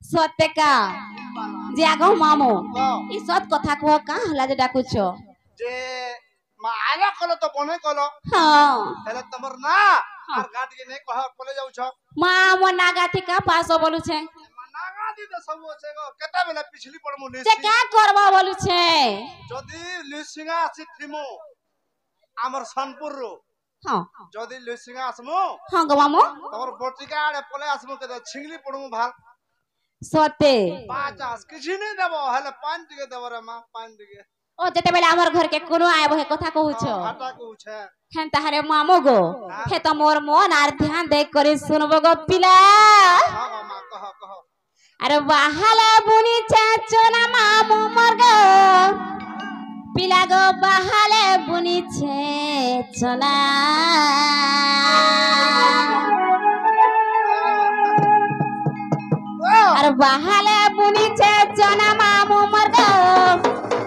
सत्य का जे आगो मामो ई सत कथा को का हला जे डाकुछ जे आला कलो तो बने कलो हां हेले तमर ना आर गाट के नै कह पले जाउ छ मामो नागा थी का पासो बोलु छे नागा दी तो सब छे गो केता बेला पिछली पड़मु ले जे का करबा बोलु छे जदी लिसिंगा सिथिमु हमर सोनपुर रो हां जदी लिसिंगा आसमु हां गो मामो तमर बोटिका आड़े पले आसमु के छिंगली पड़मु भाल सत्य 50 किछि नै देबो हेले 5 टिके देबो रे मां 5 टिके ओ जते बेला हमर घर के कोनो आबो हे कथा कहू छ हटा कहू छे हेन तारे मामो गो हे त मोर मन आर ध्यान दे करे सुनबो गो पिला हां मां कह अरे बाहाला बुनी चाचोना मामो मोर गो पिला गो बाहाले बुनी छे चना अरे बाहाले बुनी छे चना मामो मोर गो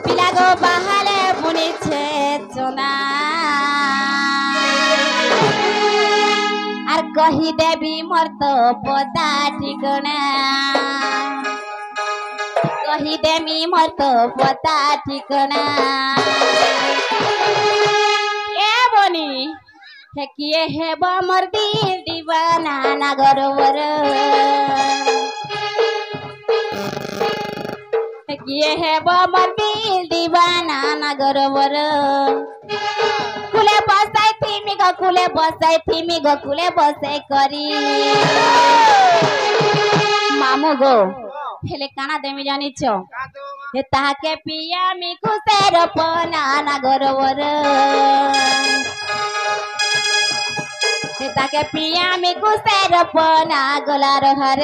पिला गो बाहाले बुनी छे चना आर कही देवी मोर तो पता ठिकाना कही देमी मोर तो पता ठिकाना ए बनी हे किए हे मोर दिल दीवाना नगरवर हे किए हे मोर दिल दीवाना नगरवर कुले बसाई थी मी गो कुले बसाई करी मामू गो हेले काना देमी जानी छो हे ताके पिया मी खुसेर पना नगरवर हे ताके पिया मी खुसेर पना गलार हर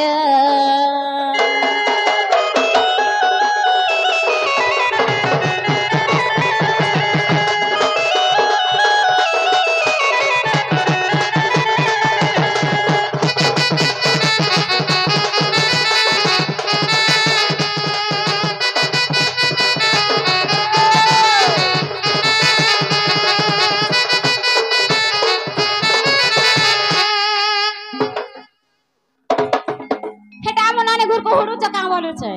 हुडू चका बोलू छे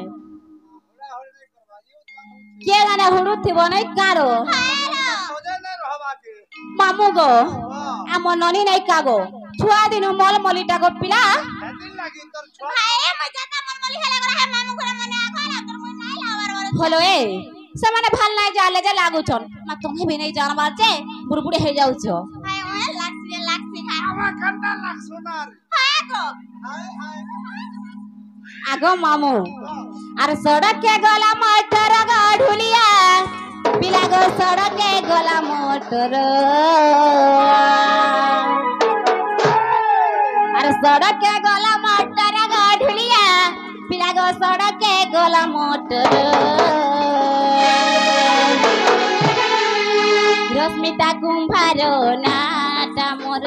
के गाने हुडू थिबो नै कारो मामू गो आम ननी नै कागो छुआ दिनु मल मलिटा गो पिला भाई मजा ता मल मली हेला गरा है मामू घरे मने आखरा तर मन नै लावर होलो ए से माने भाल नै जाले जे लागु छन मा तुम्हे भी नै जानबार छे बुड़बुड़े हे जाउ छो हाय ओए लाक्सी खाय आवा कंटा लाख सोनार हाय गो हाय आगो मामू अरे सड़क के गला मोटर गाढ़ुलिया पिला गो सड़क के गला मोटर अरे सड़क के गला मोटर गाढ़ुलिया पिला गो सड़क के गला मोटर रश्मिता कुंभारो नाटा मोर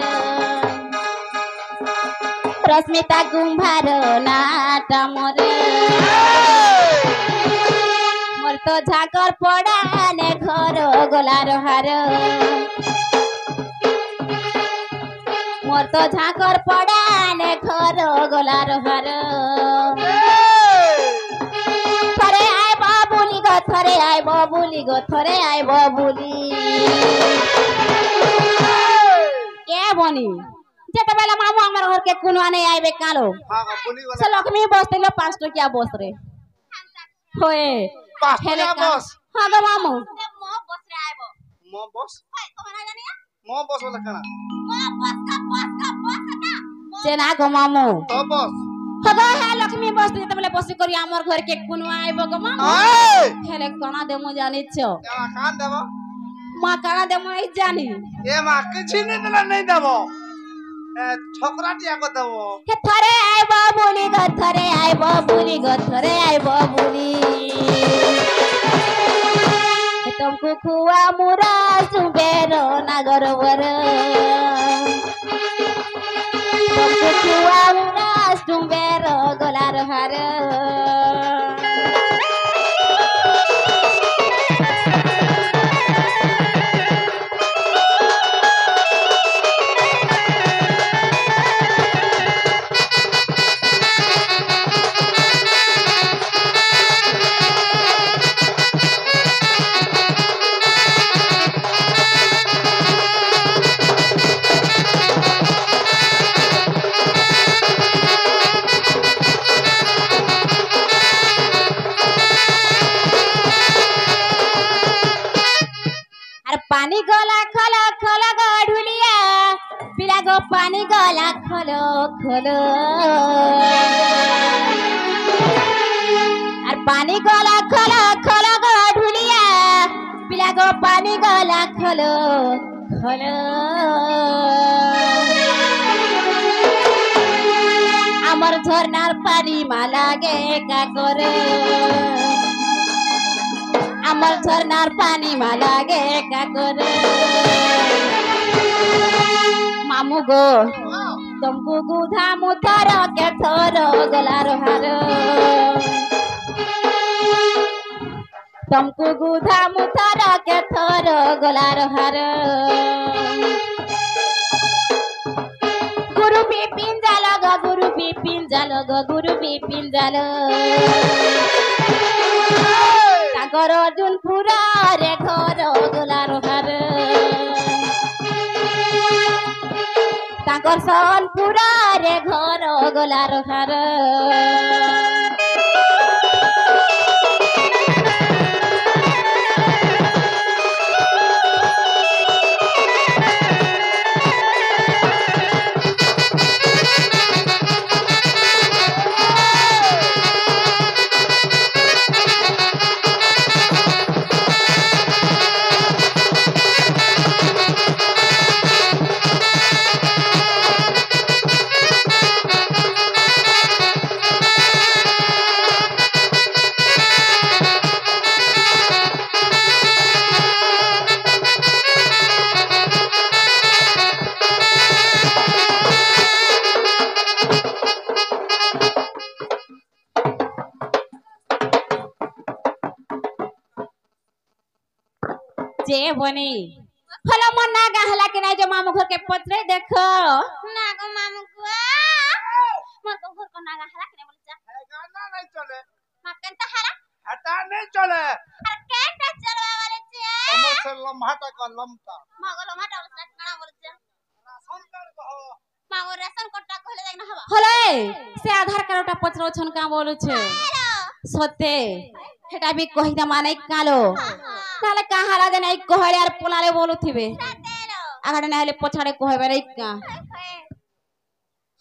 रश्मिता कुंभारो नाटा मोर मोर तो झाकर पड़ाने घर गोलार हार मोर तो झाकर पड़ाने घर गोलार हार थरे आय बाबुली गो थरे आय बाबुली गो थरे आय बाबुली के बनी जेते बेला मामू हमर घर के कुनवा नै आइबे कालो हां बोली वाला से लक्ष्मी बस तेलो 5 टकिया बस रे होए 5 टकिया बस हां गो मामू मो बस रे आइबो मो बस हाय तोहरा जानिया मो बस वाला खाना मो बस का जेना गो मामू तो बस हगो है लक्ष्मी बस जेते बेला बस करी हमर घर के कुनवा आइबो गो मामू हेले कोना देमु जानि छो या कान देबो मा काना देमु नै जानी ए मा किछि नै देला नै देबो छोकरा टिया को देबो के थरे आइ बाबुली गो थरे आइ बाबुली गो थरे आइ बाबुली तुमको खुआ मुरा सुबेरो नगरवर तुमको खुआ मुरा सुबेरो गोलार हर খোলো খোলো আর পানি গলা খোলো খোলো গো ঢুলিয়া পিলা গো পানি গলা খোলো খোলো আমার ঝর্ণার পানি মালাগে কা করে আমার ঝর্ণার পানি মালাগে কা করে মামু গো तुमको गुधा मुथर के थोरो गलार हार तुमको गुधा मुथर के थोरो गलार हार गुरु बिपिन जालो गो गुरु बिपिन जालो गो गुरु बिपिन जालो ताकर अर्जुन पुरा रे घर गलार हार ताकर सोनपुरा रे घर गलार हार जे बनी हलो मन ना गहला के नहीं जो मामू घर के पत्रे देखो ना गो मामू को मत घर को ना गहला के नहीं बोल जा है गाना नहीं चले मकन तो हरा हटा नहीं चले अरे कैसे चलवा वाले छे कमर से लम्हाटा का लमता मगो लम्हाटा वाला ना बोल जा सुंदर कहो मागो रेशन कोटा कहले जाई ना हवा हले से आधार कार्डटा पत्रो छन का बोलु छे सते हेटा भी कहि द माने कालो ताले कहारा दे नहीं कहले यार पोलाले बोलुथिबे आगडे नाले पछाडे कहबे रे का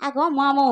आगो मामू